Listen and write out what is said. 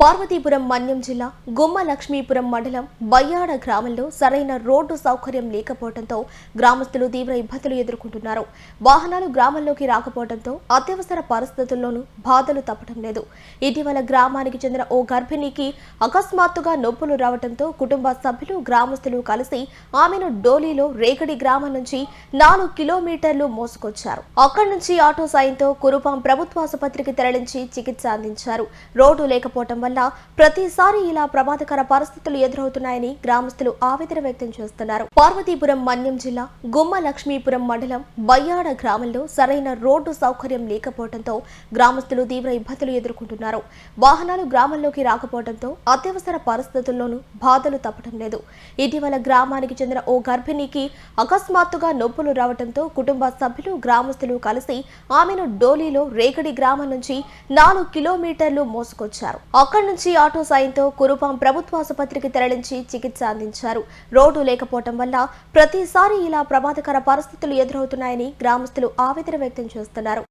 పార్వతీపురం మన్యం జిల్లా గుమ్మ లక్ష్మీపురం మండలం బయ్యాడ గ్రామంలో సరైన రోడ్డు సౌకర్యం లేకపోవడంతో గ్రామస్తులు తీవ్ర ఇబ్బందులు ఎదుర్కొంటున్నారు. వాహనాలు గ్రామంలోకి రాకపోవడంతో అత్యవసర పరిస్థితుల్లోనూ బాధలు తప్పడం లేదు. ఇటీవల గ్రామానికి చెందిన ఓ గర్భిణికి అకస్మాత్తుగా నొప్పులు రావడంతో కుటుంబ సభ్యులు గ్రామస్తులు కలిసి ఆమెను డోలీలో రేగడి గ్రామం నుంచి 4 కిలోమీటర్లు మోసుకొచ్చారు. అక్కడి నుంచి ఆటో సాయంతో కురుపాం ప్రభుత్వాసుపత్రికి తరలించి చికిత్స అందించారు. రోడ్డు లేకపోవడం వల్ల ప్రతిసారి ఇలా ప్రమాదకర పరిస్థితులు ఎదురవుతున్నాయని గ్రామస్తులు ఆవేదన వ్యక్తం చేస్తున్నారు. పార్వతీపురం మన్యం జిల్లా గుమ్మ లక్ష్మీపురం మండలం బయ్యాడ గ్రామంలో సరైన రోడ్డు సౌకర్యం లేకపోవడంతో గ్రామస్తులు తీవ్ర ఇబ్బందులు ఎదుర్కొంటున్నారు. వాహనాలు గ్రామంలోకి రాకపోవడంతో అత్యవసర పరిస్థితుల్లోనూ బాధలు తప్పడం లేదు. ఇటీవల గ్రామానికి చెందిన ఓ గర్భిణికి అకస్మాత్తుగా నొప్పులు రావడంతో కుటుంబ సభ్యులు గ్రామస్తులు కలిసి ఆమెను డోలీలో రేగడి గ్రామం నుంచి 4 కిలోమీటర్లు మోసుకొచ్చారు. అక్కడి నుంచి ఆటో సాయంతో కురుపాం ప్రభుత్వాసుపత్రికి తరలించి చికిత్స అందించారు. రోడ్డు లేకపోవడం వల్ల ప్రతిసారి ఇలా ప్రమాదకర పరిస్థితులు ఎదురవుతున్నాయని గ్రామస్తులు ఆవేదన వ్యక్తం చేస్తున్నారు.